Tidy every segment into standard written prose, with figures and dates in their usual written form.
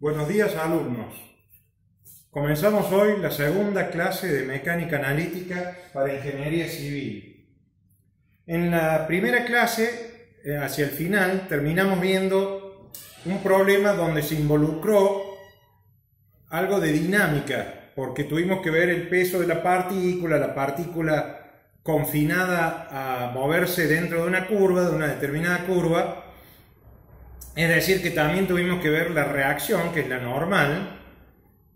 Buenos días, alumnos. Comenzamos hoy la segunda clase de mecánica analítica para ingeniería civil. En la primera clase, hacia el final, terminamos viendo un problema donde se involucró algo de dinámica, porque tuvimos que ver el peso de la partícula confinada a moverse dentro de una curva, de una determinada curva. Es decir, que también tuvimos que ver la reacción, que es la normal,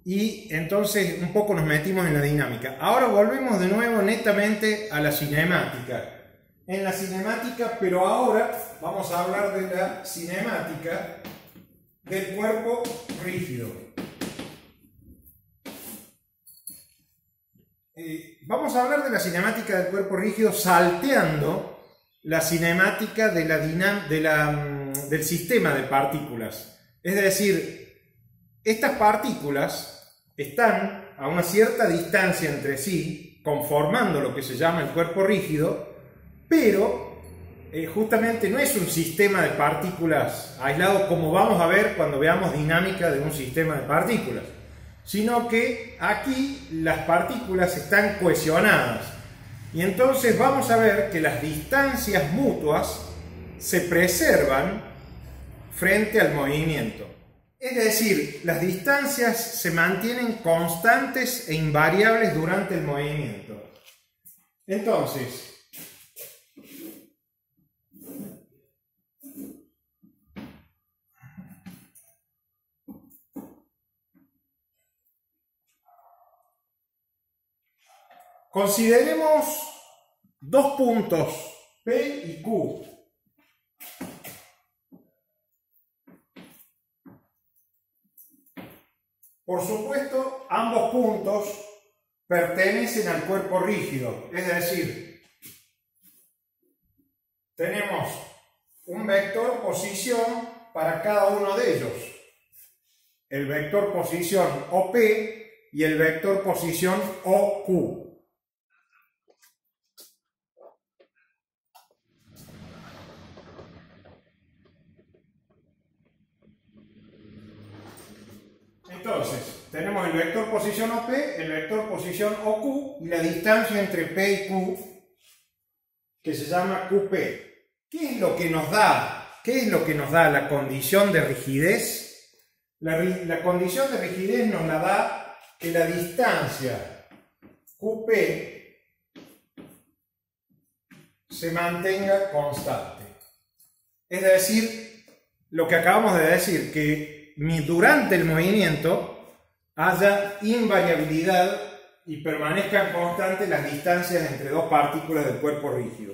y entonces un poco nos metimos en la dinámica. Ahora volvemos de nuevo netamente a la cinemática. En la cinemática, pero ahora vamos a hablar de la cinemática del cuerpo rígido. Vamos a hablar de la cinemática del cuerpo rígido salteando la cinemática del sistema de partículas. Es decir, estas partículas están a una cierta distancia entre sí, conformando lo que se llama el cuerpo rígido, pero justamente no es un sistema de partículas aislado como vamos a ver cuando veamos dinámica de un sistema de partículas, sino que aquí las partículas están cohesionadas. Y entonces vamos a ver que las distancias mutuas se preservan frente al movimiento. Es decir, las distancias se mantienen constantes e invariables durante el movimiento. Entonces, consideremos dos puntos, P y Q. Por supuesto, ambos puntos pertenecen al cuerpo rígido, es decir, tenemos un vector posición para cada uno de ellos. El vector posición OP y el vector posición OQ. Entonces, tenemos el vector posición OP, el vector posición OQ y la distancia entre P y Q, que se llama QP. ¿Qué es lo que nos da? ¿Qué es lo que nos da la condición de rigidez? La condición de rigidez nos la da que la distancia QP se mantenga constante. Es decir, lo que acabamos de decir, que durante el movimiento haya invariabilidad y permanezcan constantes las distancias entre dos partículas del cuerpo rígido.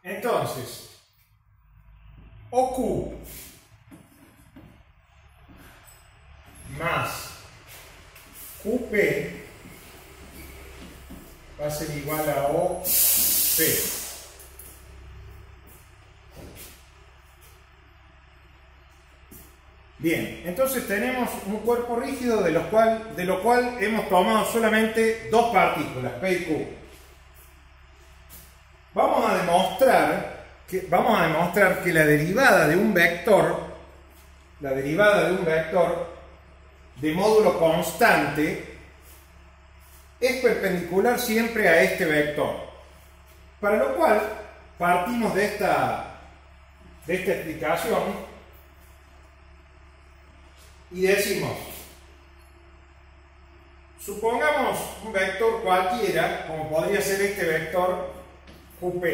Entonces, OQ más QP va a ser igual a OP. Bien, entonces tenemos un cuerpo rígido de lo cual hemos tomado solamente dos partículas, P y Q. Vamos a demostrar que la derivada de un vector de módulo constante es perpendicular siempre a este vector. Para lo cual partimos de esta explicación y decimos, supongamos un vector cualquiera, como podría ser este vector QP,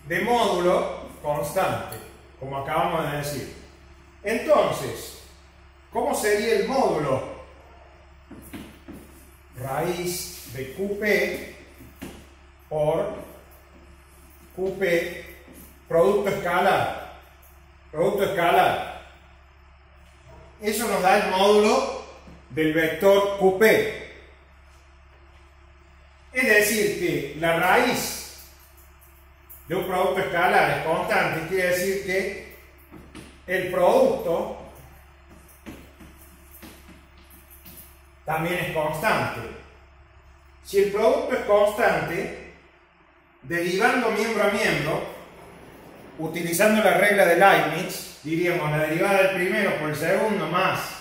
de módulo constante, como acabamos de decir. Entonces, ¿cómo sería el módulo? Raíz de QP por QP, producto escalar. Eso nos da el módulo del vector QP. Es decir, que la raíz de un producto escalar es constante, quiere decir que el producto también es constante. Si el producto es constante, derivando miembro a miembro, utilizando la regla de Leibniz, diríamos la derivada del primero por el segundo más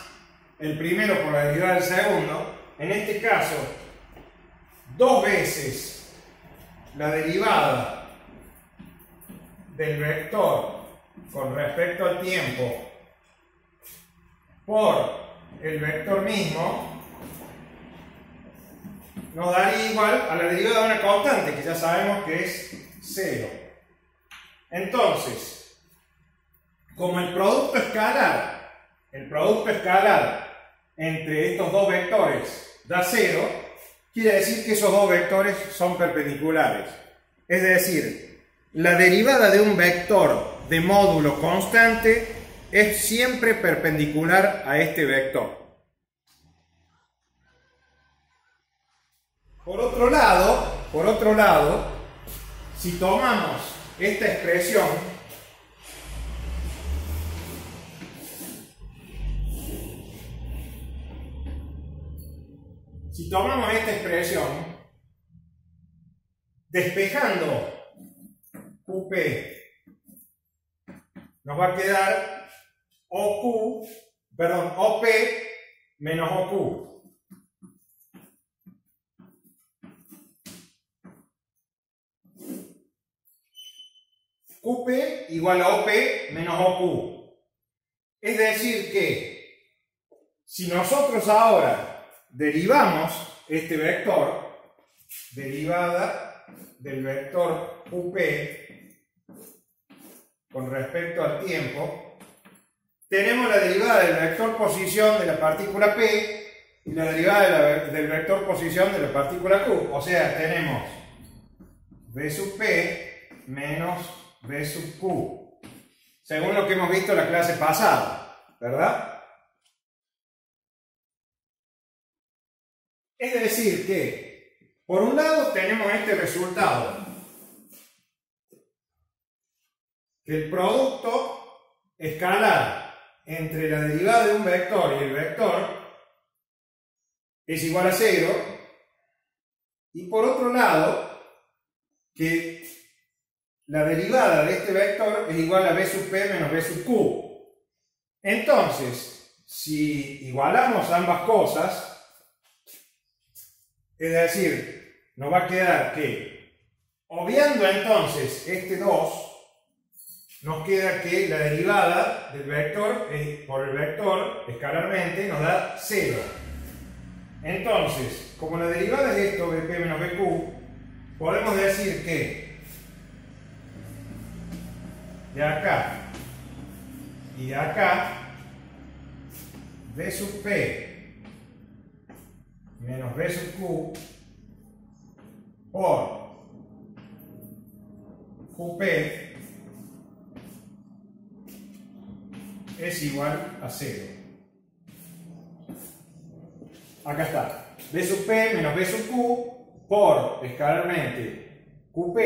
el primero por la derivada del segundo. En este caso, 2 veces la derivada del vector con respecto al tiempo por el vector mismo nos daría igual a la derivada de una constante, que ya sabemos que es 0. Entonces, como el producto escalar entre estos dos vectores da 0, quiere decir que esos dos vectores son perpendiculares. Es decir, la derivada de un vector de módulo constante es siempre perpendicular a este vector. Por otro lado, si tomamos esta expresión, despejando QP, nos va a quedar OP menos OQ. QP igual a OP menos OQ. Es decir que si nosotros ahora derivamos este vector, derivada del vector QP con respecto al tiempo, tenemos la derivada del vector posición de la partícula P y la derivada del vector posición de la partícula Q. O sea, tenemos V sub P menos V sub Q, según lo que hemos visto en la clase pasada, ¿verdad? Es decir que, por un lado tenemos este resultado, que el producto escalar entre la derivada de un vector y el vector es igual a 0, y por otro lado, que la derivada de este vector es igual a V sub P menos V sub Q. Entonces, si igualamos ambas cosas, es decir, nos va a quedar que, obviando entonces este 2, nos queda que la derivada del vector por el vector escalarmente nos da 0. Entonces, como la derivada es esto, Vp menos Vq, podemos decir que de acá y de acá, V sub P menos V sub Q por QP es igual a 0. Acá está, V sub P menos V sub Q por escalarmente QP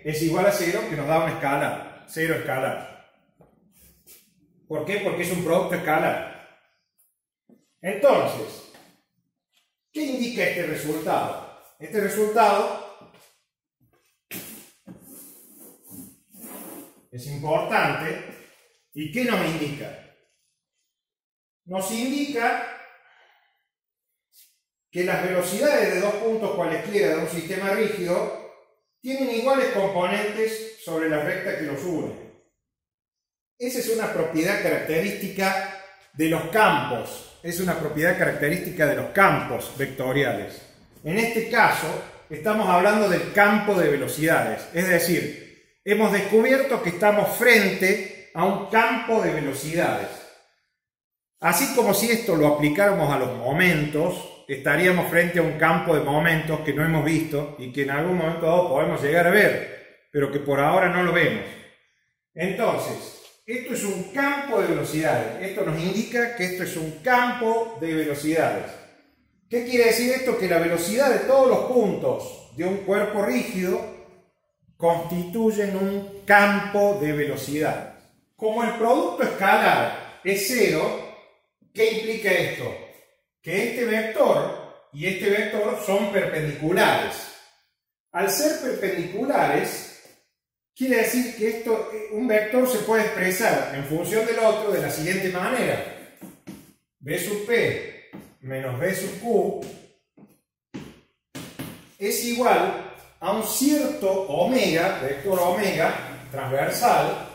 es igual a 0, que nos da un escalar. 0 escalar. ¿Por qué? Porque es un producto escalar. Entonces, ¿qué indica este resultado? Este resultado es importante. ¿Y qué nos indica? Nos indica que las velocidades de dos puntos cualesquiera de un sistema rígido tienen iguales componentes sobre la recta que los une. Esa es una propiedad característica de los campos. Es una propiedad característica de los campos vectoriales. En este caso, estamos hablando del campo de velocidades. Es decir, hemos descubierto que estamos frente a un campo de velocidades. Así como si esto lo aplicáramos a los momentos, estaríamos frente a un campo de momentos que no hemos visto y que en algún momento dado podemos llegar a ver, pero que por ahora no lo vemos. Entonces, esto es un campo de velocidades. Esto nos indica que esto es un campo de velocidades. ¿Qué quiere decir esto? Que la velocidad de todos los puntos de un cuerpo rígido constituyen un campo de velocidades. Como el producto escalar es 0, ¿qué implica esto? que este vector y este vector son perpendiculares. Al ser perpendiculares, quiere decir que un vector se puede expresar en función del otro de la siguiente manera. B sub P menos B sub Q es igual a un cierto omega, vector omega, transversal,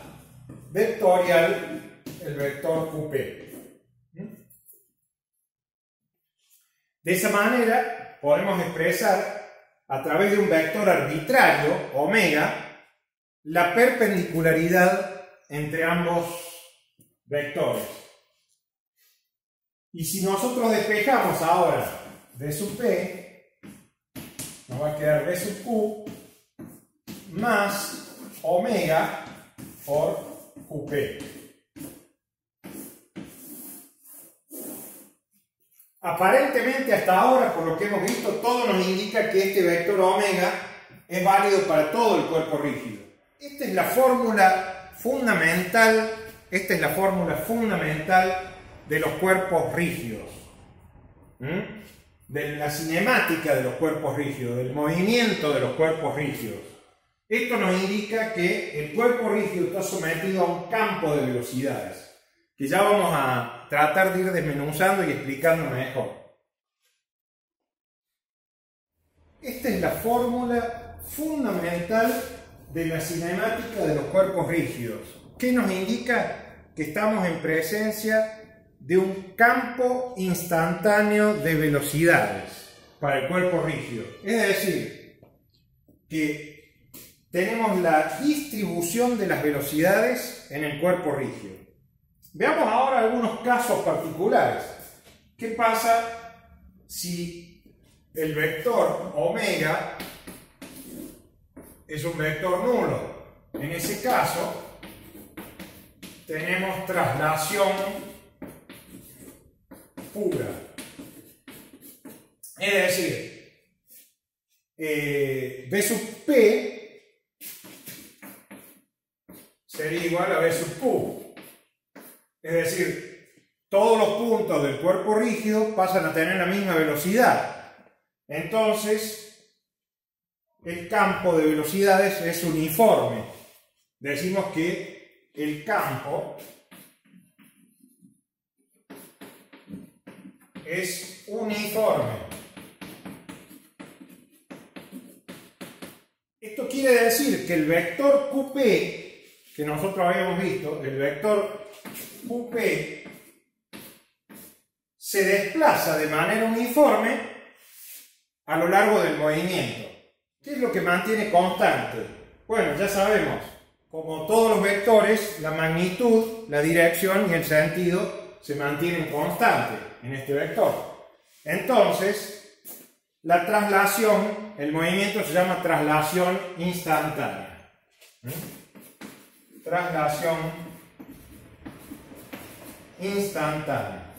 vectorial, el vector QP. De esa manera podemos expresar a través de un vector arbitrario, omega, la perpendicularidad entre ambos vectores. Y si nosotros despejamos ahora B sub P, nos va a quedar B sub Q más omega por QP. Aparentemente hasta ahora, por lo que hemos visto, todo nos indica que este vector omega es válido para todo el cuerpo rígido. Esta es la fórmula fundamental, de los cuerpos rígidos. De la cinemática de los cuerpos rígidos, del movimiento de los cuerpos rígidos. Esto nos indica que el cuerpo rígido está sometido a un campo de velocidades, que ya vamos a tratar de ir desmenuzando y explicando mejor. Esta es la fórmula fundamental de la cinemática de los cuerpos rígidos, que nos indica que estamos en presencia de un campo instantáneo de velocidades para el cuerpo rígido. Es decir, que tenemos la distribución de las velocidades en el cuerpo rígido. Veamos ahora algunos casos particulares. ¿Qué pasa si el vector omega es un vector nulo? En ese caso, tenemos traslación pura. Es decir, B sub P sería igual a B sub Q. Es decir, todos los puntos del cuerpo rígido pasan a tener la misma velocidad. Entonces, el campo de velocidades es uniforme. Decimos que el campo es uniforme. Esto quiere decir que el vector QP, que nosotros habíamos visto, el vector QP se desplaza de manera uniforme a lo largo del movimiento. ¿Qué es lo que mantiene constante? Bueno, ya sabemos, como todos los vectores, la magnitud, la dirección y el sentido se mantienen constantes en este vector. Entonces, la traslación, el movimiento se llama traslación instantánea. Traslación instantánea.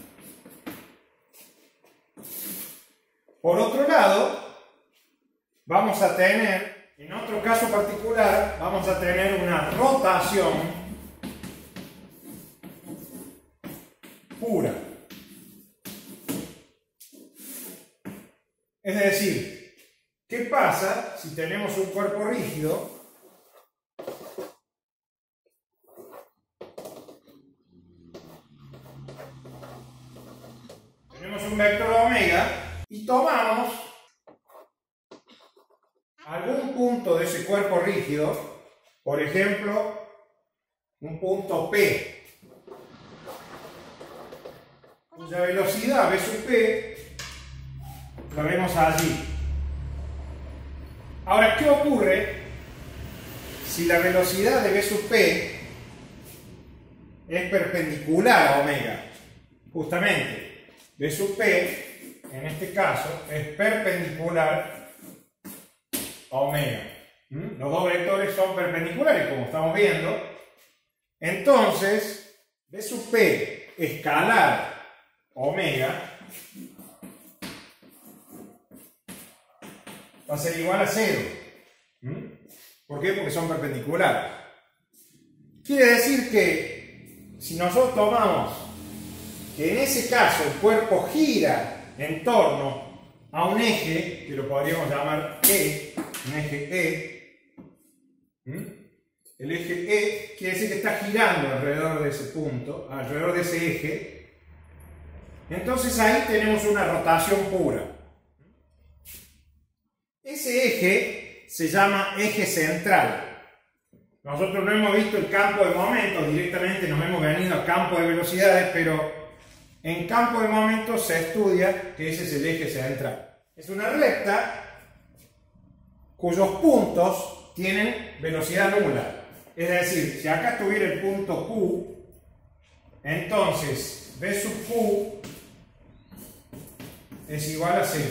Por otro lado, vamos a tener, en otro caso particular, vamos a tener una rotación pura. Es decir, ¿qué pasa si tenemos un cuerpo rígido? Tenemos un vector omega y tomamos algún punto de ese cuerpo rígido, por ejemplo, un punto P, cuya velocidad B sub P la vemos allí. Ahora, ¿qué ocurre si la velocidad de B sub P es perpendicular a omega? Justamente, B sub P, en este caso, es perpendicular a omega. Los dos vectores son perpendiculares, como estamos viendo. Entonces, B sub P escalar omega va a ser igual a 0. ¿Por qué? Porque son perpendiculares. Quiere decir que si nosotros tomamos que en ese caso el cuerpo gira en torno a un eje, que lo podríamos llamar E, un eje E. El eje E quiere decir que está girando alrededor de ese punto, alrededor de ese eje. Entonces ahí tenemos una rotación pura. Ese eje se llama eje central. Nosotros no hemos visto el campo de momentos, directamente nos hemos venido al campo de velocidades, pero en campo de momentos se estudia que ese es el eje central. Es una recta cuyos puntos tienen velocidad nula. Es decir, si acá estuviera el punto Q, entonces V sub Q es igual a 0.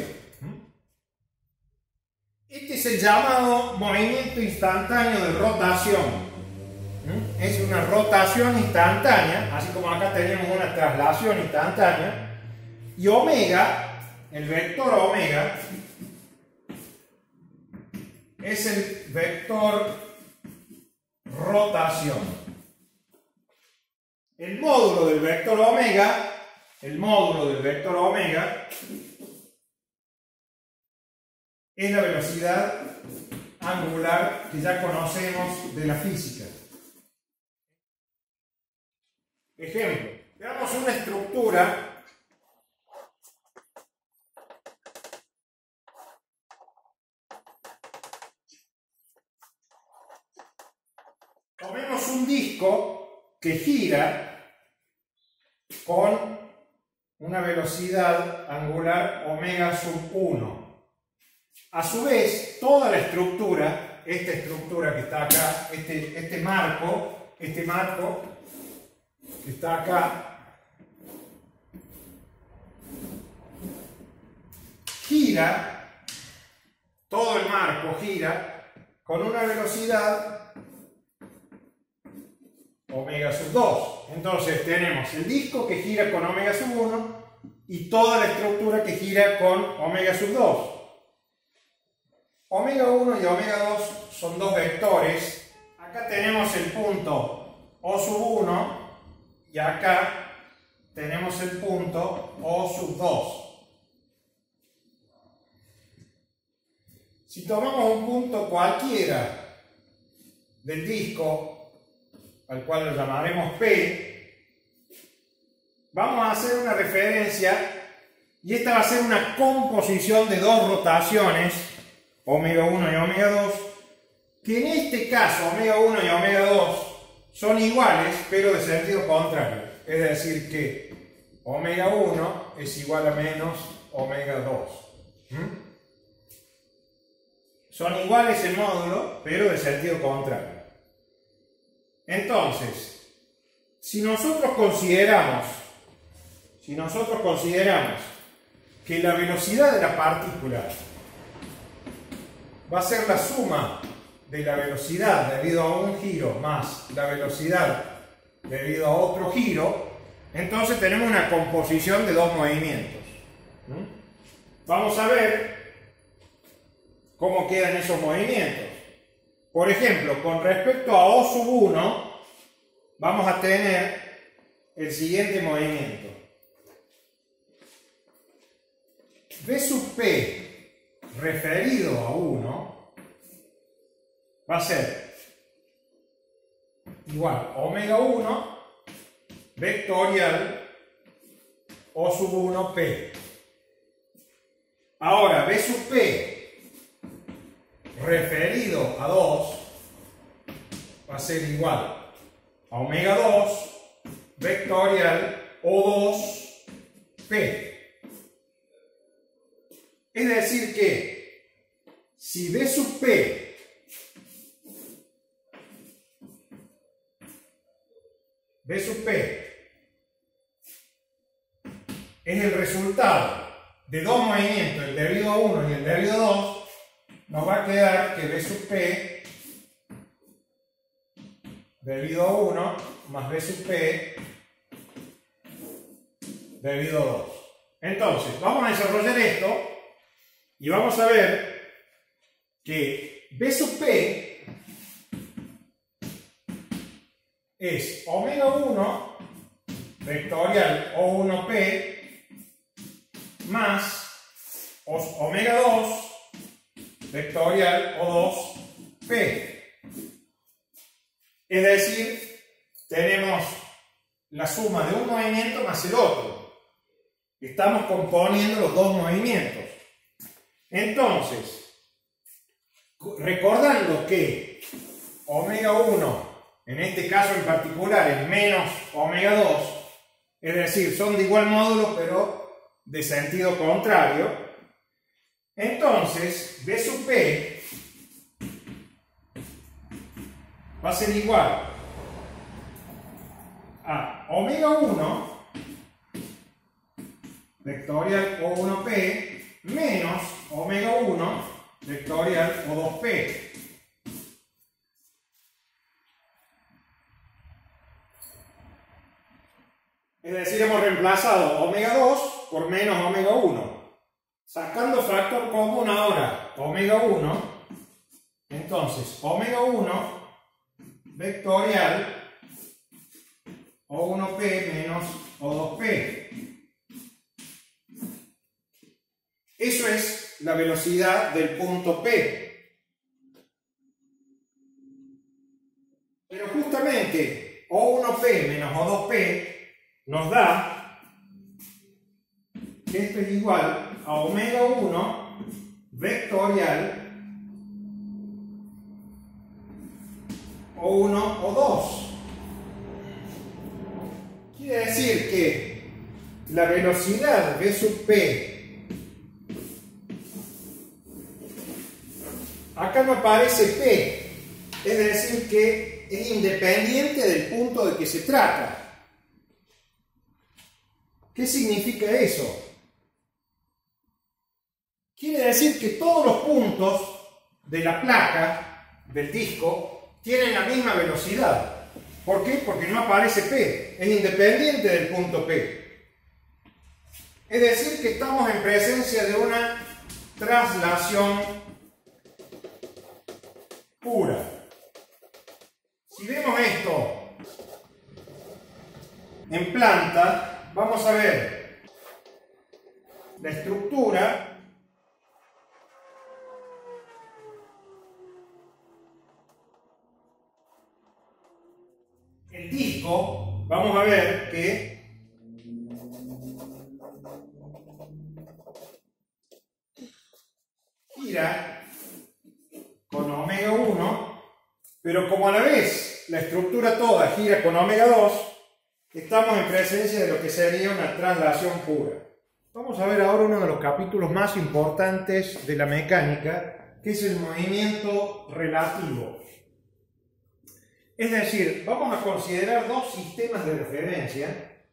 Este es el llamado movimiento instantáneo de rotación. Es una rotación instantánea, así como acá tenemos una traslación instantánea. Y omega, el vector omega, es el vector rotación. El módulo del vector omega, es la velocidad angular que ya conocemos de la física. Ejemplo, veamos una estructura tomemos un disco que gira con una velocidad angular omega sub 1. A su vez, toda la estructura, esta estructura que está acá, este marco que está acá, gira, todo el marco gira con una velocidad omega sub 2. Entonces tenemos el disco que gira con omega sub 1 y toda la estructura que gira con omega sub 2. Omega 1 y omega 2 son dos vectores. Acá tenemos el punto O sub 1 y acá tenemos el punto O sub 2. Si tomamos un punto cualquiera del disco, al cual lo llamaremos P, vamos a hacer una referencia y esta va a ser una composición de dos rotaciones, omega 1 y omega 2, que en este caso omega 1 y omega 2 son iguales pero de sentido contrario, es decir que omega 1 es igual a menos omega 2. Son iguales en módulo pero de sentido contrario. Entonces, si nosotros consideramos que la velocidad de la partícula va a ser la suma de la velocidad debido a un giro más la velocidad debido a otro giro, entonces tenemos una composición de dos movimientos. Vamos a ver cómo quedan esos movimientos. Por ejemplo, con respecto a O sub 1, vamos a tener el siguiente movimiento. V sub P referido a 1 va a ser igual a omega 1 vectorial O sub 1 P. Ahora, V sub P referido a 2 va a ser igual a omega 2 vectorial O2 P. Es decir que si V sub P es el resultado de dos movimientos, el debido a 1 y el debido a 2, nos va a quedar que V sub P debido a 1 más V sub P debido a 2. Entonces, vamos a desarrollar esto y vamos a ver que V sub P es omega 1 vectorial O1P más omega 2 vectorial O2P. Es decir, tenemos la suma de un movimiento más el otro. Estamos componiendo los dos movimientos. Entonces, recordando que omega 1, en este caso en particular, es menos omega 2, es decir, son de igual módulo pero de sentido contrario, entonces B sub P va a ser igual a omega 1 vectorial O1P menos omega 1 vectorial O2P. Es decir, hemos reemplazado omega 2 por menos omega 1. Sacando factor común ahora, omega 1, entonces omega 1 vectorial O1P menos O2P. Eso es la velocidad del punto P. Pero justamente O1P menos O2P nos da que esto es igual a omega 1 vectorial O1 O2. Quiere decir que la velocidad V sub P, acá no aparece P, es decir que es independiente del punto de que se trata. ¿Qué significa eso? Quiere decir que todos los puntos de la placa, del disco, tienen la misma velocidad. ¿Por qué? Porque no aparece P, es independiente del punto P. Es decir, que estamos en presencia de una traslación pura. Si vemos esto en planta, vamos a ver la estructura el disco. Vamos a ver que gira con omega 1, pero como a la vez la estructura toda gira con omega 2, estamos en presencia de lo que sería una traslación pura. Vamos a ver ahora uno de los capítulos más importantes de la mecánica, que es el movimiento relativo. Es decir, vamos a considerar dos sistemas de referencia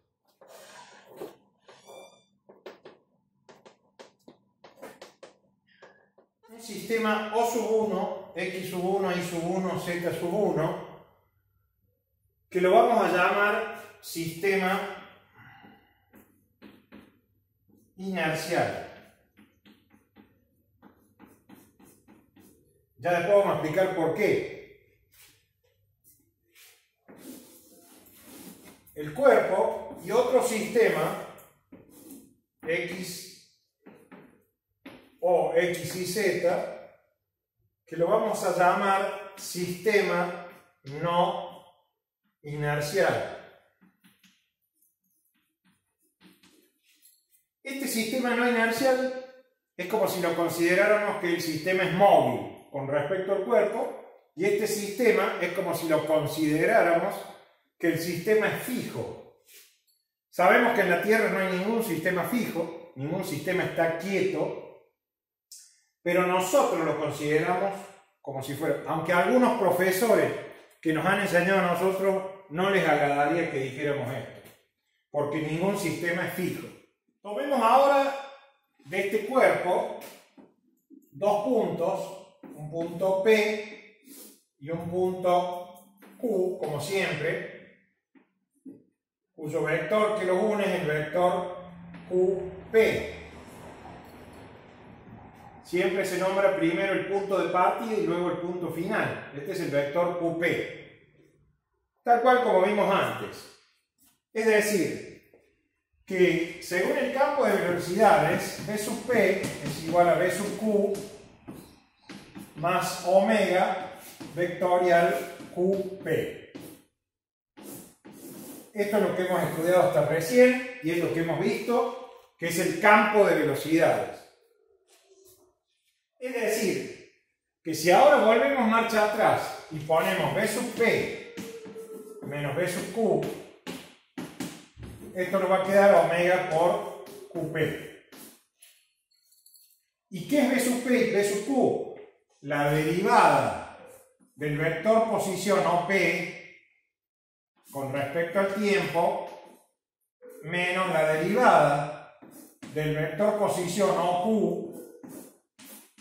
un sistema O sub 1, X sub 1, Y sub 1, Z sub 1, que lo vamos a llamar sistema inercial. Ya después vamos a explicar por qué. El cuerpo y otro sistema X o X y Z, que lo vamos a llamar sistema no inercial. Este sistema no inercial es como si lo consideráramos que el sistema es móvil con respecto al cuerpo, y este sistema es como si lo consideráramos que el sistema es fijo. Sabemos que en la Tierra no hay ningún sistema fijo, ningún sistema está quieto, pero nosotros lo consideramos como si fuera, aunque a algunos profesores que nos han enseñado a nosotros no les agradaría que dijéramos esto, porque ningún sistema es fijo. Tomemos ahora de este cuerpo dos puntos, un punto P y un punto Q, como siempre, cuyo vector que los une es el vector QP. Siempre se nombra primero el punto de partida y luego el punto final. Este es el vector QP, tal cual como vimos antes. Es decir, que según el campo de velocidades, B sub P es igual a B sub Q más omega vectorial QP. Esto es lo que hemos estudiado hasta recién y es lo que hemos visto, que es el campo de velocidades. Es decir, que si ahora volvemos marcha atrás y ponemos B sub P menos B sub Q, esto nos va a quedar omega por QP. ¿Y qué es B sub P y B sub Q? La derivada del vector posición OP con respecto al tiempo menos la derivada del vector posición OQ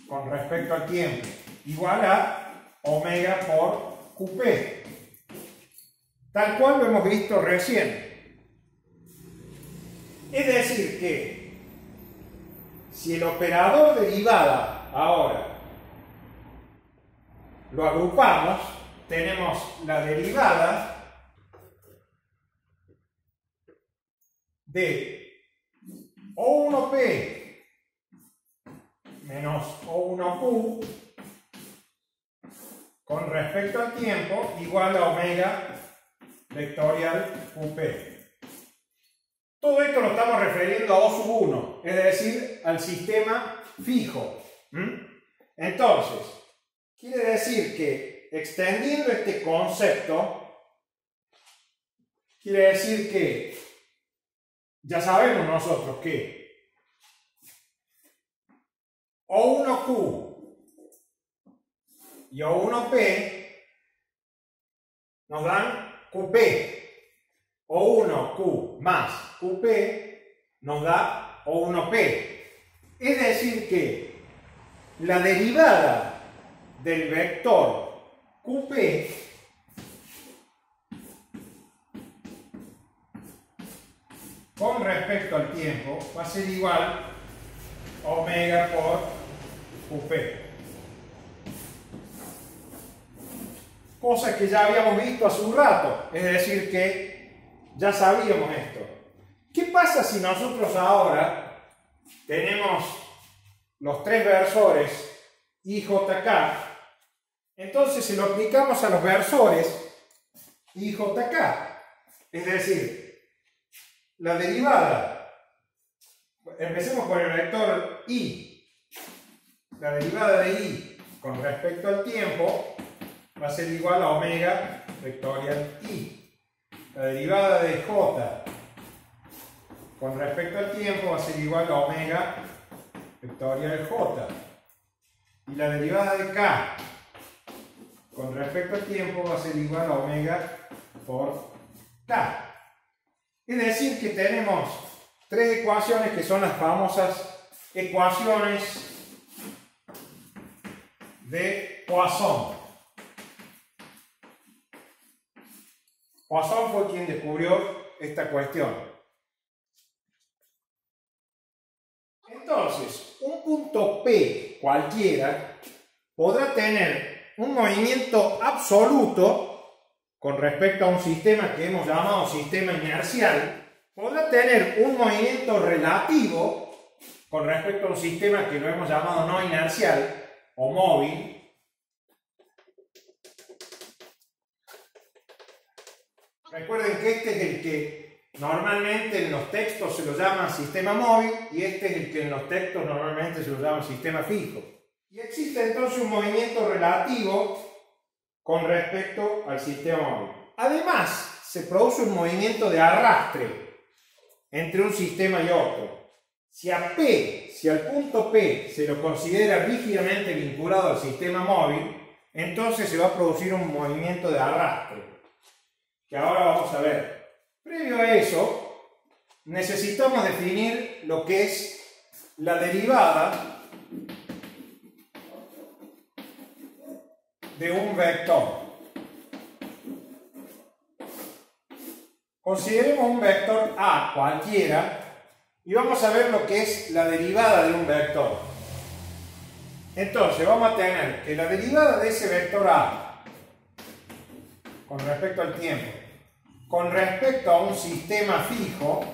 con respecto al tiempo, igual a omega por QP. Tal cual lo hemos visto recién. Es decir que si el operador derivada ahora lo agrupamos, tenemos la derivada de O1P menos O1Q con respecto al tiempo igual a omega vectorial QP. Todo esto lo estamos refiriendo a O sub 1, es decir, al sistema fijo. Entonces, quiere decir que extendiendo este concepto, quiere decir que ya sabemos nosotros que O1Q y O1P nos dan QP. O1Q más QP nos da O1P. Es decir que la derivada del vector QP con respecto al tiempo va a ser igual a omega por QP. Cosa que ya habíamos visto hace un rato, es decir que ya sabíamos esto. ¿Qué pasa si nosotros ahora tenemos los tres versores IJK? Entonces se lo aplicamos a los versores IJK. Es decir, la derivada, empecemos por el vector I. La derivada de I con respecto al tiempo va a ser igual a omega vectorial I. La derivada de J con respecto al tiempo va a ser igual a omega vectorial J. Y la derivada de K con respecto al tiempo va a ser igual a omega por K. Es decir que tenemos tres ecuaciones que son las famosas ecuaciones de Poisson. Poisson fue quien descubrió esta cuestión. Entonces, un punto P cualquiera podrá tener un movimiento absoluto con respecto a un sistema que hemos llamado sistema inercial, podrá tener un movimiento relativo con respecto a un sistema que lo hemos llamado no inercial o móvil. Recuerden que este es el que normalmente en los textos se lo llama sistema móvil y este es el que en los textos normalmente se lo llama sistema fijo. Y existe entonces un movimiento relativo con respecto al sistema móvil. Además, se produce un movimiento de arrastre entre un sistema y otro. Si al punto P se lo considera rígidamente vinculado al sistema móvil, entonces se va a producir un movimiento de arrastre, que ahora vamos a ver. Previo a eso, necesitamos definir lo que es la derivada de un vector. Consideremos un vector A cualquiera y vamos a ver lo que es la derivada de un vector. Entonces vamos a tener que la derivada de ese vector A con respecto al tiempo, con respecto a un sistema fijo,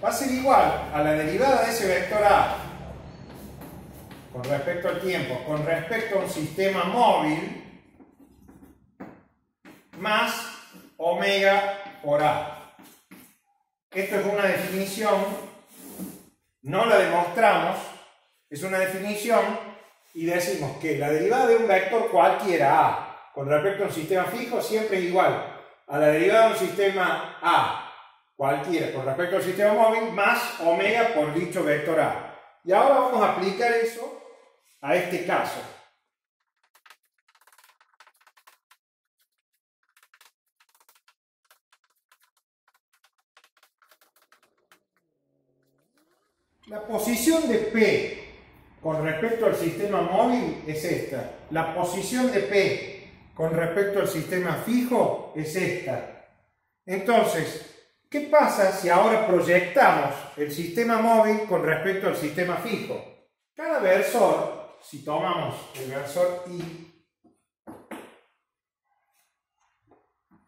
va a ser igual a la derivada de ese vector A con respecto al tiempo, con respecto a un sistema móvil, más omega por A. Esto es una definición, no la demostramos, es una definición y decimos que la derivada de un vector cualquiera A con respecto a un sistema fijo siempre es igual a la derivada de un sistema A cualquiera con respecto al sistema móvil más omega por dicho vector A. Y ahora vamos a aplicar eso a este caso. La posición de P con respecto al sistema móvil es esta. La posición de P con respecto al sistema fijo es esta. Entonces, ¿qué pasa si ahora proyectamos el sistema móvil con respecto al sistema fijo? Cada versor, si tomamos el versor I,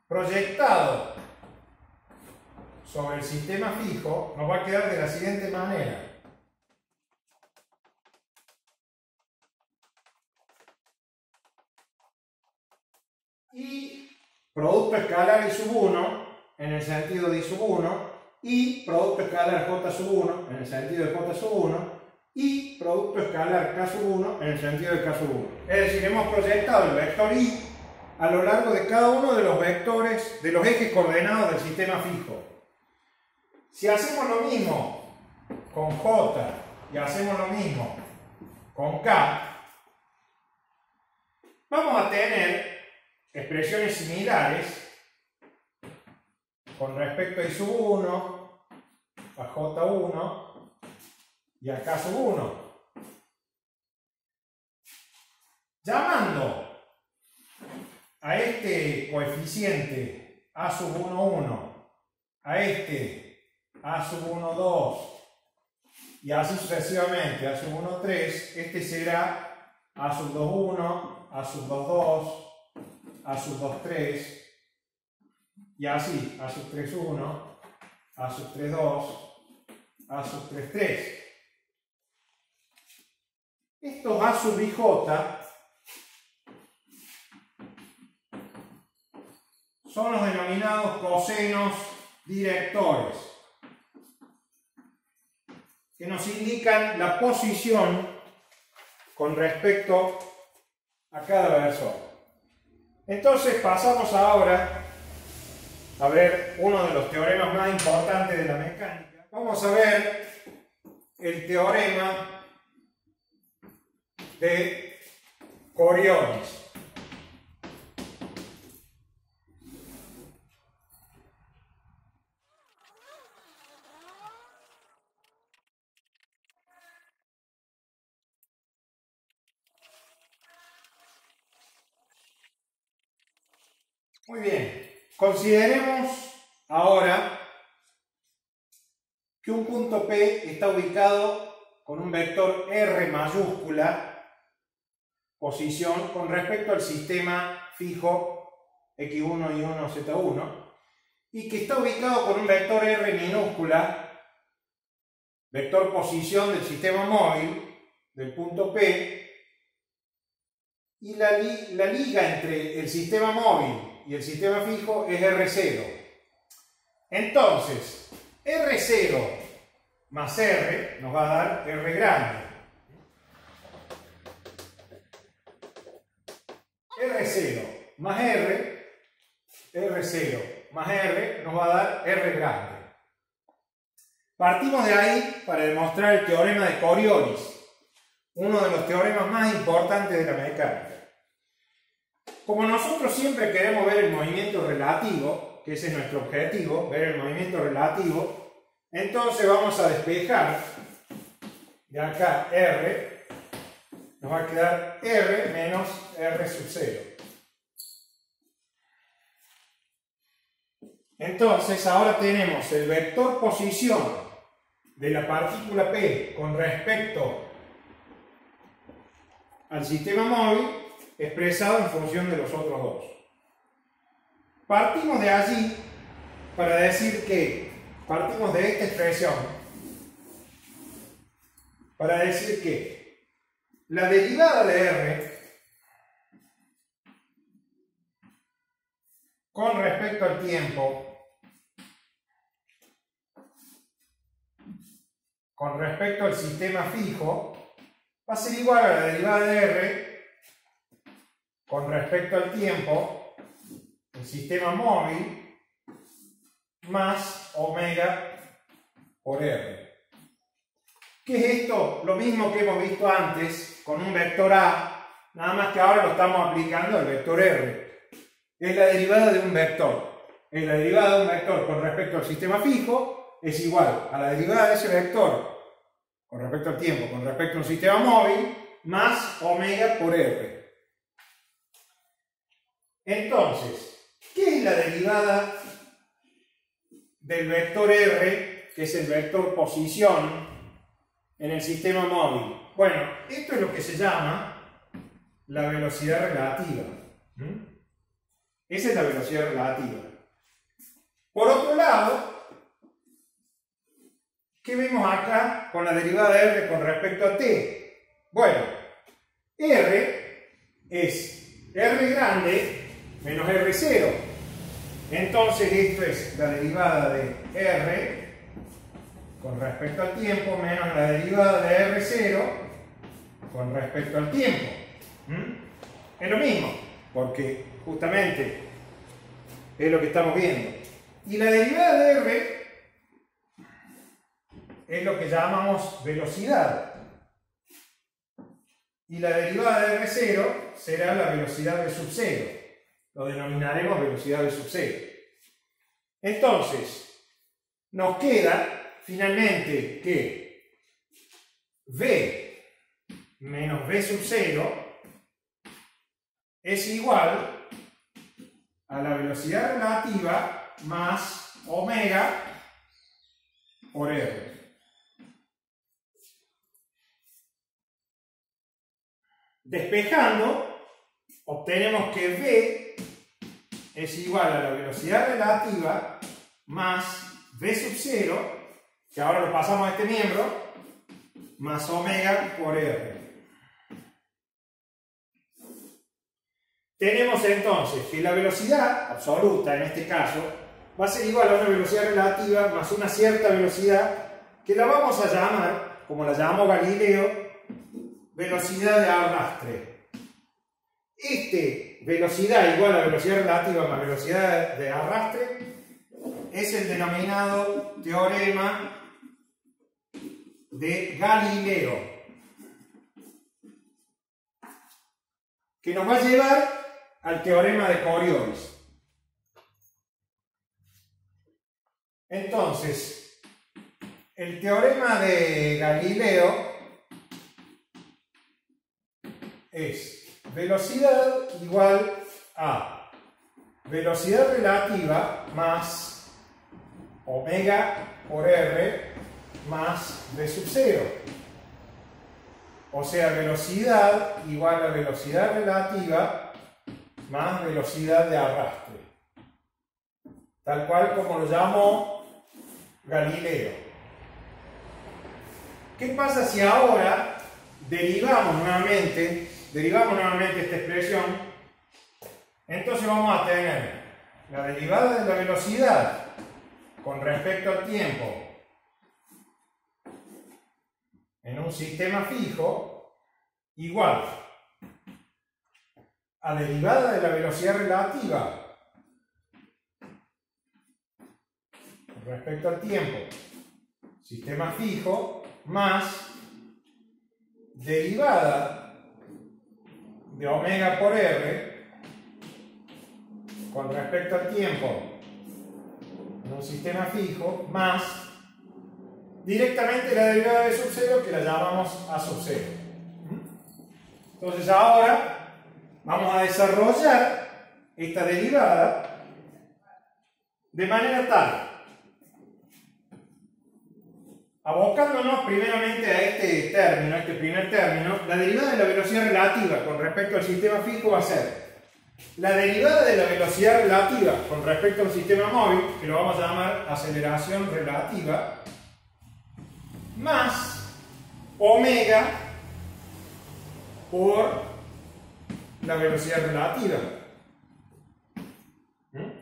proyectado sobre el sistema fijo, nos va a quedar de la siguiente manera. Y producto escalar I sub 1 en el sentido de I sub 1 y producto escalar J sub 1 en el sentido de J sub 1 y producto escalar K sub 1 en el sentido de K sub 1. Es decir, hemos proyectado el vector I a lo largo de cada uno de los vectores, de los ejes coordenados del sistema fijo. Si hacemos lo mismo con J y hacemos lo mismo con K, vamos a tener expresiones similares con respecto a I sub 1, a J1 y a K sub 1. Llamando a este coeficiente A sub 1, 1, a este A sub 1, 2 y así sucesivamente A sub 1, 3, este será A sub 2, 1, A sub 2, 2, A sub 2, 3 y así A sub 3, 1, A sub 3, 2, A sub 3, 3. Estos A sub IJ son los denominados cosenos directores, que nos indican la posición con respecto a cada versor. Entonces pasamos ahora a ver uno de los teoremas más importantes de la mecánica. Vamos a ver el teorema de Coriolis. Muy bien, consideremos ahora que un punto P está ubicado con un vector R mayúscula, posición, con respecto al sistema fijo X1, Y1, Z1, y que está ubicado con un vector R minúscula, vector posición del sistema móvil, del punto P, y la liga entre el sistema móvil y el sistema fijo es R0. Entonces, R0 más R nos va a dar R grande. R0 más R, R0 más R nos va a dar R grande. Partimos de ahí para demostrar el teorema de Coriolis, uno de los teoremas más importantes de la mecánica. Como nosotros siempre queremos ver el movimiento relativo, que ese es nuestro objetivo, ver el movimiento relativo, entonces vamos a despejar de acá R, nos va a quedar R menos R sub 0. Entonces ahora tenemos el vector posición de la partícula P con respecto al sistema móvil expresado en función de los otros dos. Partimos de allí para decir que partimos de esta expresión para decir que la derivada de R con respecto al tiempo, con respecto al sistema fijo, va a ser igual a la derivada de R con respecto al tiempo, el sistema móvil, más omega por R. ¿Qué es esto? Lo mismo que hemos visto antes con un vector A, nada más que ahora lo estamos aplicando al vector R. Es la derivada de un vector. Es la derivada de un vector con respecto al sistema fijo, es igual a la derivada de ese vector con respecto al tiempo, con respecto a un sistema móvil, más omega por R. Entonces, ¿qué es la derivada del vector R, que es el vector posición, en el sistema móvil? Bueno, esto es lo que se llama la velocidad relativa. Esa es la velocidad relativa. Por otro lado, ¿qué vemos acá con la derivada de R con respecto a t? Bueno, R es R grande menos R0. Entonces esto es la derivada de R con respecto al tiempo menos la derivada de R0 con respecto al tiempo. Es lo mismo, porque justamente es lo que estamos viendo. Y la derivada de R es lo que llamamos velocidad. Y la derivada de R0 será la velocidad de sub 0. Lo denominaremos velocidad de sub 0. Entonces, nos queda finalmente que V menos V sub 0 es igual a la velocidad relativa más omega por R. Despejando, obtenemos que V es igual a la velocidad relativa más V sub 0, que ahora lo pasamos a este miembro, más omega por R. Tenemos entonces que la velocidad absoluta, en este caso, va a ser igual a una velocidad relativa más una cierta velocidad, que la vamos a llamar, como la llamó Galileo, velocidad de arrastre. Velocidad igual a velocidad relativa más velocidad de arrastre es el denominado teorema de Galileo, que nos va a llevar al teorema de Coriolis. Entonces, el teorema de Galileo es velocidad igual a velocidad relativa más omega por R más V sub 0. O sea, velocidad igual a velocidad relativa más velocidad de arrastre. Tal cual como lo llamó Galileo. ¿Qué pasa si ahora derivamos nuevamente esta expresión? Entonces vamos a tener la derivada de la velocidad con respecto al tiempo en un sistema fijo igual a derivada de la velocidad relativa con respecto al tiempo, sistema fijo, más derivada de omega por R con respecto al tiempo en un sistema fijo, más directamente la derivada de sub 0, que la llamamos A sub 0. Entonces ahora vamos a desarrollar esta derivada de manera tal, abocándonos primeramente a este término, este primer término. La derivada de la velocidad relativa con respecto al sistema fijo va a ser la derivada de la velocidad relativa con respecto a un sistema móvil, que lo vamos a llamar aceleración relativa, más omega por la velocidad relativa.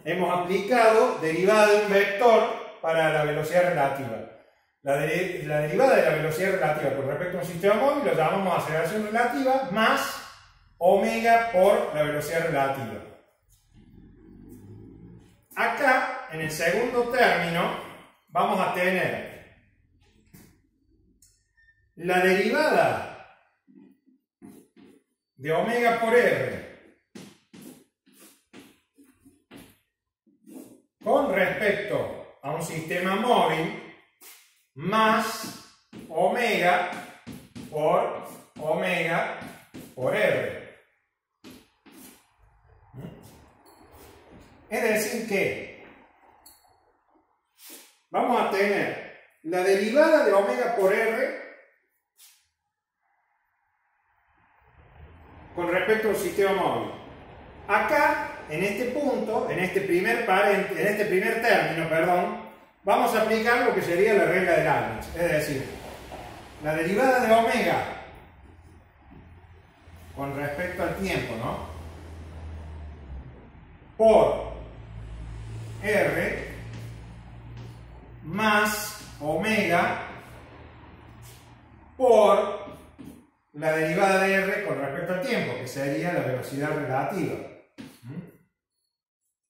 Hemos aplicado derivada de un vector para la velocidad relativa. La derivada de la velocidad relativa con respecto a un sistema móvil lo llamamos aceleración relativa más omega por la velocidad relativa. Acá, en el segundo término, vamos a tener la derivada de omega por R con respecto a un sistema móvil más omega por R. Es decir que vamos a tener la derivada de omega por R con respecto al sistema móvil. Acá, en este punto, en este primer término, vamos a aplicar lo que sería la regla de Leibniz. Es decir, la derivada de omega con respecto al tiempo, ¿no?, por R más omega por la derivada de R con respecto al tiempo, que sería la velocidad relativa.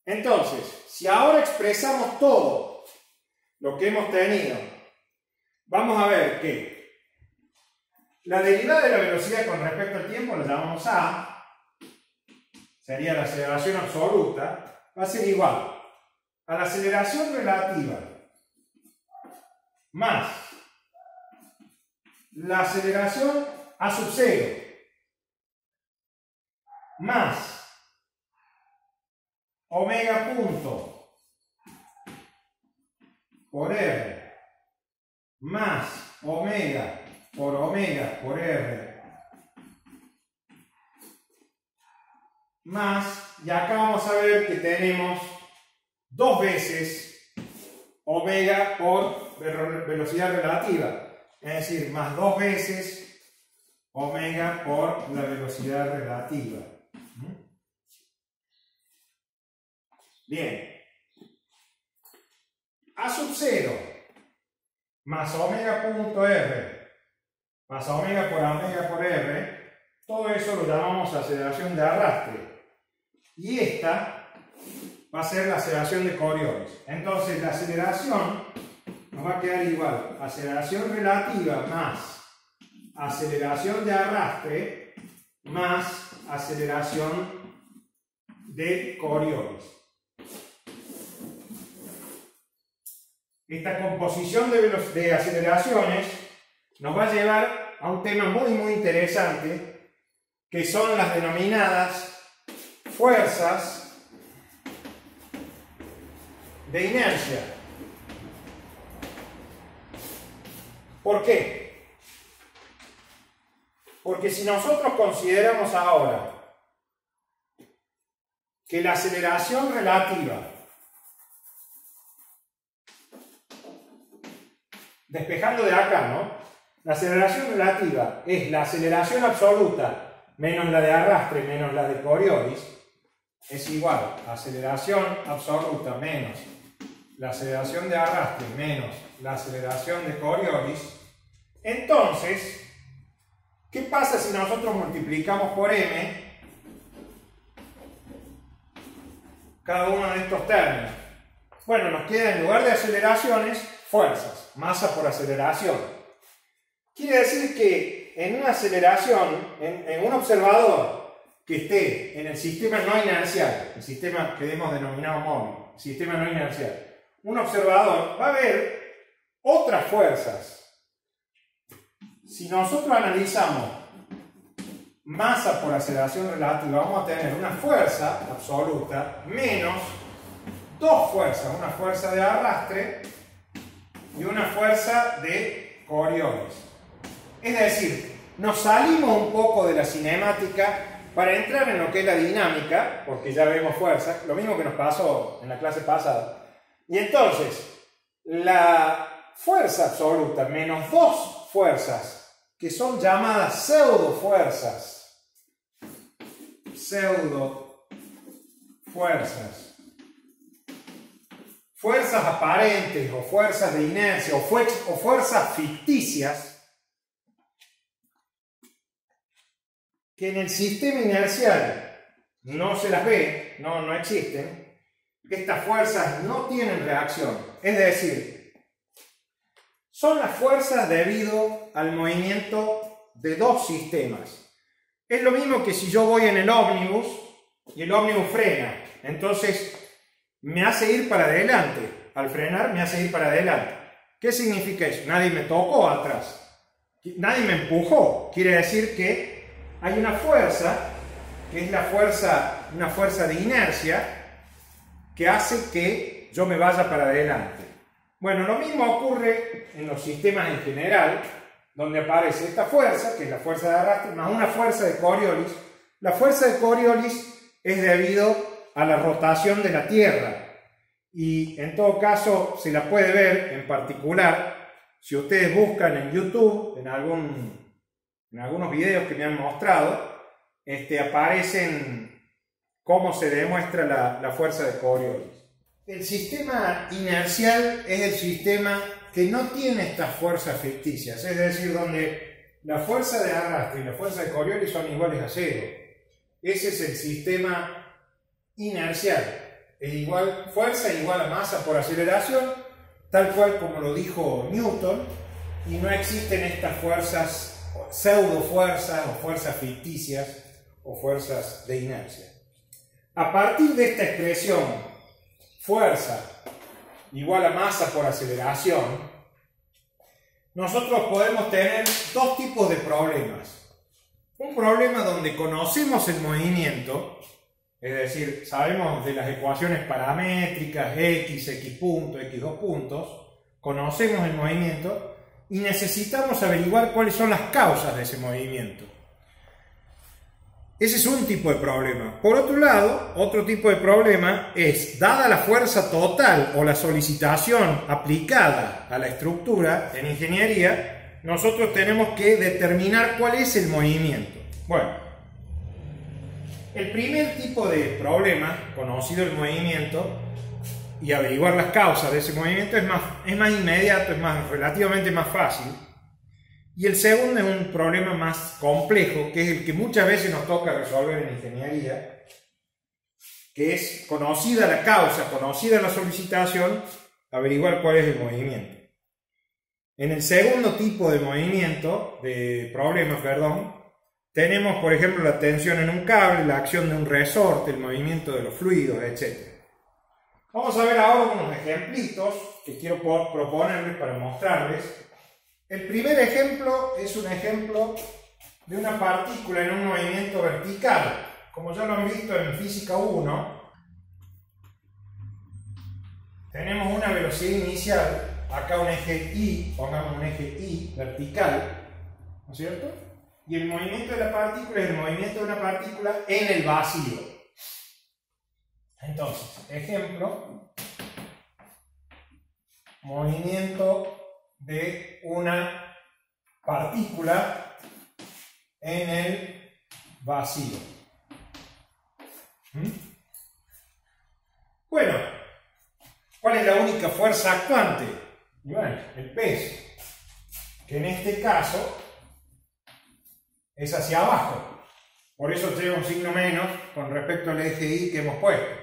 Entonces, si ahora expresamos todo lo que hemos tenido, vamos a ver que la derivada de la velocidad con respecto al tiempo la llamamos A, sería la aceleración absoluta, va a ser igual a la aceleración relativa más la aceleración a sub 0 más omega punto por R más omega por R más, y acá vamos a ver que tenemos dos veces omega por velocidad relativa, es decir, más dos veces omega por la velocidad relativa. Bien, A sub 0 más omega punto R más omega por R, todo eso lo llamamos aceleración de arrastre. Y esta va a ser la aceleración de Coriolis. Entonces la aceleración nos va a quedar igual: aceleración relativa más aceleración de arrastre más aceleración de Coriolis. Esta composición de aceleraciones nos va a llevar a un tema muy interesante, que son las denominadas fuerzas de inercia. ¿Por qué? Porque si nosotros consideramos ahora que la aceleración relativa, despejando de acá, ¿no?, la aceleración relativa es la aceleración absoluta menos la de arrastre menos la de Coriolis, es igual a aceleración absoluta menos la aceleración de arrastre menos la aceleración de Coriolis. Entonces, ¿qué pasa si nosotros multiplicamos por m cada uno de estos términos? Bueno, nos queda, en lugar de aceleraciones, fuerzas, masa por aceleración. Quiere decir que en una aceleración, en un observador que esté en el sistema no inercial, el sistema que hemos denominado móvil, sistema no inercial, un observador va a ver otras fuerzas. Si nosotros analizamos masa por aceleración relativa, vamos a tener una fuerza absoluta menos dos fuerzas, una fuerza de arrastre y una fuerza de Coriolis. Es decir, nos salimos un poco de la cinemática para entrar en lo que es la dinámica, porque ya vemos fuerza, lo mismo que nos pasó en la clase pasada. Y entonces, la fuerza absoluta menos dos fuerzas, que son llamadas pseudofuerzas, fuerzas aparentes o fuerzas de inercia o fuerzas ficticias, que en el sistema inercial no se las ve, no existen. Estas fuerzas no tienen reacción, es decir, son las fuerzas debido al movimiento de dos sistemas. Es lo mismo que si yo voy en el ómnibus y el ómnibus frena, entonces me hace ir para adelante. Al frenar me hace ir para adelante. ¿Qué significa eso? Nadie me tocó atrás, nadie me empujó. Quiere decir que hay una fuerza, que es una fuerza de inercia, que hace que yo me vaya para adelante. Bueno, lo mismo ocurre en los sistemas en general, donde aparece esta fuerza, que es la fuerza de arrastre, más una fuerza de Coriolis. La fuerza de Coriolis es debido a la rotación de la Tierra, y en todo caso se la puede ver en particular si ustedes buscan en YouTube, en algunos videos que me han mostrado, aparecen cómo se demuestra la fuerza de Coriolis. El sistema inercial es el sistema que no tiene estas fuerzas ficticias, es decir, donde la fuerza de arrastre y la fuerza de Coriolis son iguales a cero. Ese es el sistema inercial. Fuerza igual a masa por aceleración, tal cual como lo dijo Newton, y no existen estas fuerzas, pseudofuerzas o fuerzas ficticias o fuerzas de inercia. A partir de esta expresión, fuerza igual a masa por aceleración, nosotros podemos tener dos tipos de problemas. Un problema donde conocemos el movimiento, es decir, sabemos de las ecuaciones paramétricas, x punto, x2 puntos, conocemos el movimiento y necesitamos averiguar cuáles son las causas de ese movimiento. Ese es un tipo de problema. Por otro lado, otro tipo de problema es, dada la fuerza total o la solicitación aplicada a la estructura en ingeniería, nosotros tenemos que determinar cuál es el movimiento. Bueno, el primer tipo de problema, conocido el movimiento, y averiguar las causas de ese movimiento es más inmediato, es relativamente más fácil. Y el segundo es un problema más complejo, que es el que muchas veces nos toca resolver en ingeniería, que es, conocida la causa, conocida la solicitación, averiguar cuál es el movimiento. En el segundo tipo de problema, tenemos, por ejemplo, la tensión en un cable, la acción de un resorte, el movimiento de los fluidos, etc. Vamos a ver ahora unos ejemplitos que quiero proponerles para mostrarles. El primer ejemplo es un ejemplo de una partícula en un movimiento vertical. Como ya lo han visto en Física 1, tenemos una velocidad inicial, acá un eje Y, pongamos un eje Y vertical, ¿no es cierto? Y el movimiento de la partícula es el movimiento de una partícula en el vacío. Entonces, ejemplo, movimiento de una partícula en el vacío. Bueno, ¿cuál es la única fuerza actuante? Y bueno, el peso, que en este caso es hacia abajo. Por eso lleva un signo menos con respecto al eje Y que hemos puesto.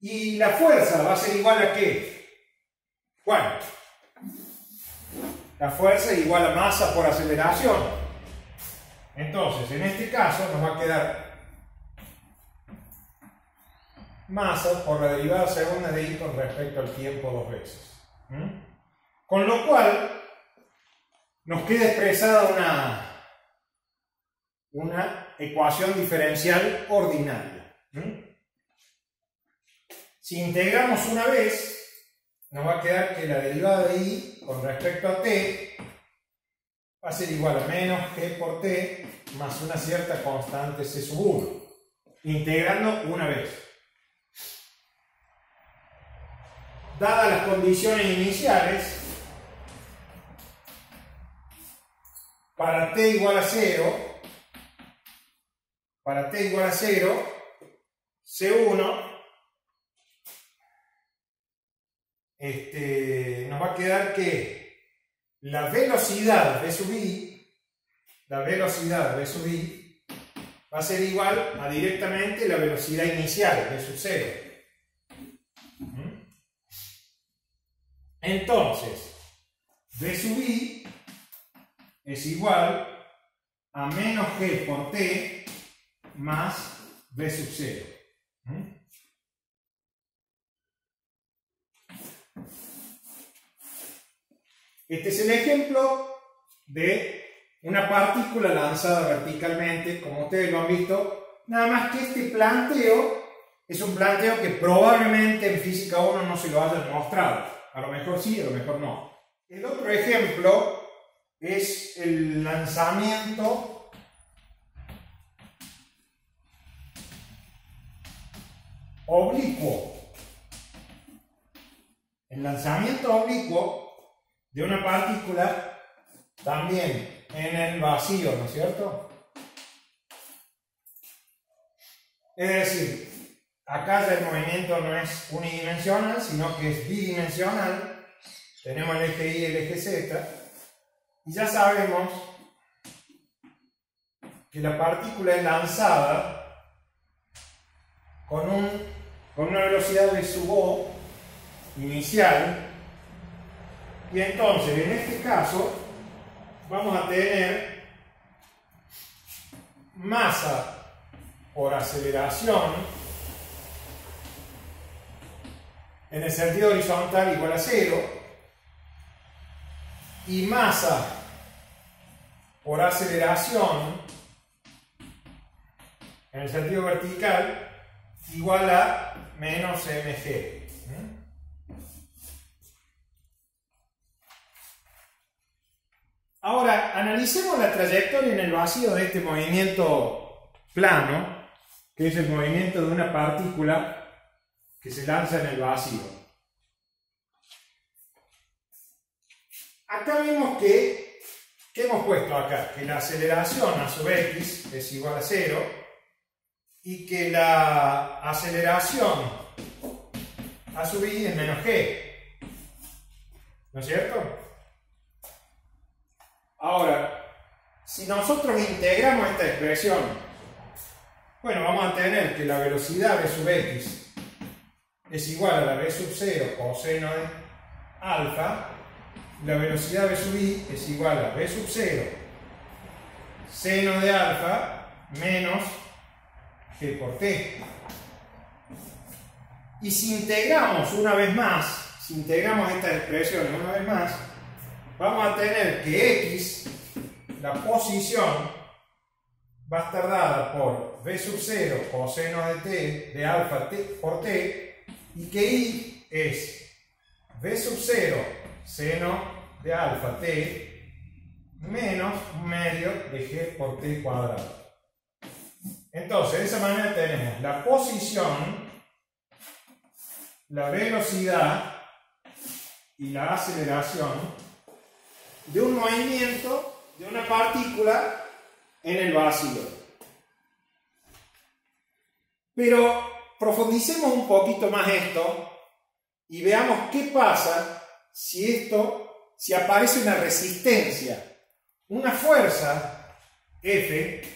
¿Y la fuerza va a ser igual a qué? Bueno, la fuerza es igual a masa por aceleración. Entonces, en este caso nos va a quedar masa por la derivada segunda de Y con respecto al tiempo dos veces. Con lo cual, nos queda expresada una ecuación diferencial ordinaria. Si integramos una vez, nos va a quedar que la derivada de Y con respecto a t va a ser igual a menos G por T más una cierta constante C sub 1, integrando una vez. Dadas las condiciones iniciales, para t igual a 0, C1 nos va a quedar que la velocidad V sub I, va a ser igual a directamente la velocidad inicial, V sub 0. Entonces, V sub I es igual a menos G por T más V sub 0. Este es el ejemplo de una partícula lanzada verticalmente, como ustedes lo han visto, nada más que este planteo es un planteo que probablemente en física 1 no se lo hayan mostrado. A lo mejor sí, a lo mejor no. El otro ejemplo es el lanzamiento oblicuo. El lanzamiento oblicuo de una partícula también en el vacío, ¿no es cierto? Es decir, acá ya el movimiento no es unidimensional, sino que es bidimensional. Tenemos el eje Y y el eje Z. Y ya sabemos que la partícula es lanzada con una velocidad de sub O inicial. Y entonces, en este caso, vamos a tener masa por aceleración en el sentido horizontal igual a 0 y masa por aceleración en el sentido vertical igual a menos mg. Ahora, analicemos la trayectoria en el vacío de este movimiento plano, que es el movimiento de una partícula que se lanza en el vacío. Acá vemos que, ¿qué hemos puesto acá? Que la aceleración a sub x es igual a 0 y que la aceleración a sub y es menos g. ¿No es cierto? Ahora, si nosotros integramos esta expresión, bueno, vamos a tener que la velocidad v sub x es igual a la v sub 0 coseno de alfa, y la velocidad v sub i es igual a v sub 0 seno de alfa menos g por t. Y si integramos una vez más, si integramos estas expresiones una vez más, vamos a tener que x, la posición, va a estar dada por v sub 0 coseno de t de alfa t por t, y que y es v sub 0 seno de alfa t menos un medio de g por t cuadrado. Entonces, de esa manera tenemos la posición, la velocidad y la aceleración de un movimiento de una partícula en el vacío. Pero profundicemos un poquito más esto y veamos qué pasa si aparece una resistencia, una fuerza F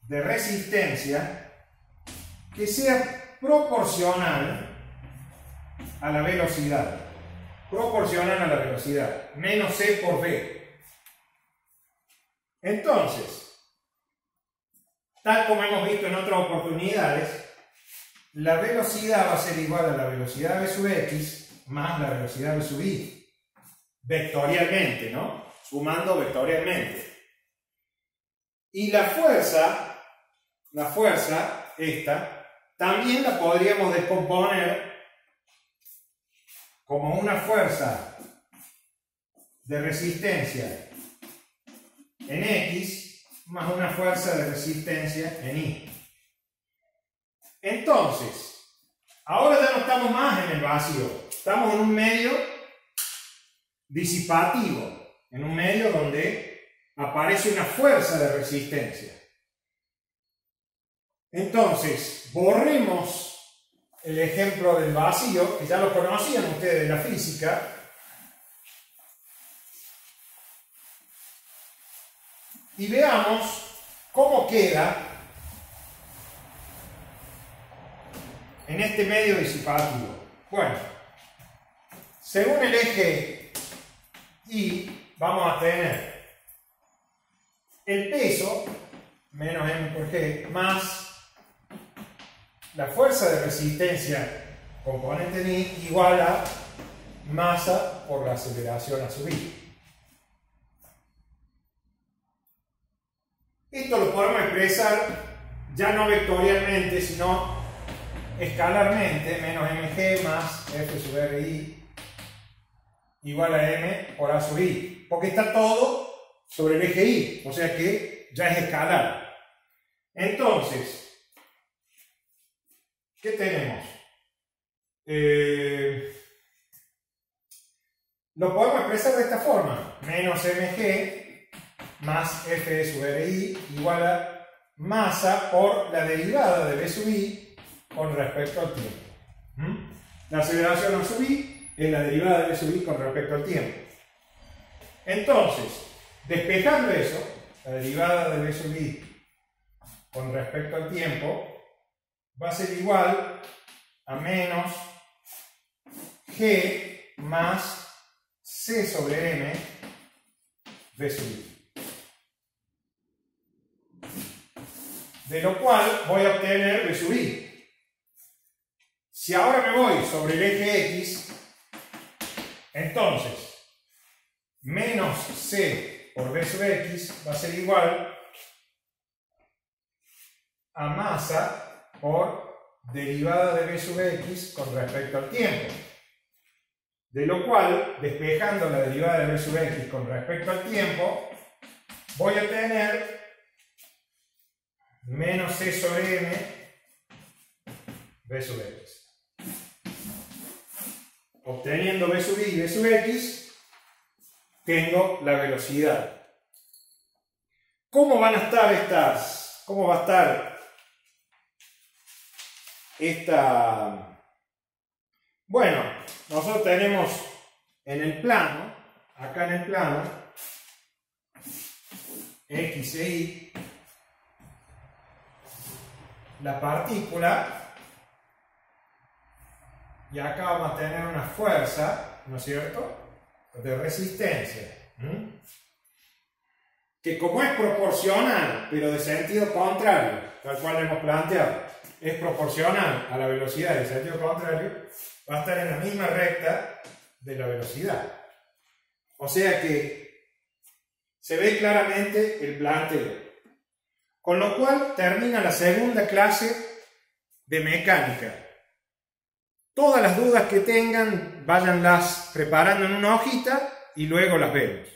de resistencia que sea proporcional a la velocidad. Menos c por v. Entonces, tal como hemos visto en otras oportunidades, la velocidad va a ser igual a la velocidad v sub x más la velocidad v sub i, vectorialmente, ¿no? Sumando vectorialmente. Y la fuerza esta, también la podríamos descomponer como una fuerza de resistencia en X más una fuerza de resistencia en Y. Entonces, ahora ya no estamos más en el vacío, estamos en un medio disipativo, en un medio donde aparece una fuerza de resistencia. Entonces, borremos el ejemplo del vacío, que ya lo conocían ustedes de la física. Y veamos cómo queda en este medio disipativo. Bueno, según el eje Y, vamos a tener el peso, menos m por g, más la fuerza de resistencia componente en Y, igual a masa por la aceleración a sub I. Esto lo podemos expresar ya no vectorialmente, sino escalarmente, menos mg más f sub ri igual a m por a sub i, porque está todo sobre el eje y, o sea que ya es escalar. Entonces, ¿qué tenemos? Lo podemos expresar de esta forma, menos mg más f sub ri igual a masa por la derivada de b sub i con respecto al tiempo. La aceleración a sub i es la derivada de b sub i con respecto al tiempo. Entonces, despejando eso, la derivada de b sub i con respecto al tiempo va a ser igual a menos g más c sobre m b sub i. De lo cual voy a obtener b sub i. Si ahora me voy sobre el eje X, entonces menos c por b sub x va a ser igual a masa por derivada de b sub x con respecto al tiempo. De lo cual, despejando la derivada de b sub x con respecto al tiempo, voy a tener menos c sobre m b sub x. Obteniendo b sub i y b sub x, tengo la velocidad. ¿Cómo van a estar estas? ¿Cómo va a estar esta? Bueno, nosotros tenemos en el plano, acá en el plano, x e y, la partícula, y acá vamos a tener una fuerza, ¿no es cierto?, de resistencia, que como es proporcional, pero de sentido contrario, tal cual hemos planteado, es proporcional a la velocidad de sentido contrario, va a estar en la misma recta de la velocidad. O sea que se ve claramente el planteo. Con lo cual termina la segunda clase de mecánica. Todas las dudas que tengan, váyanlas preparando en una hojita y luego las vemos.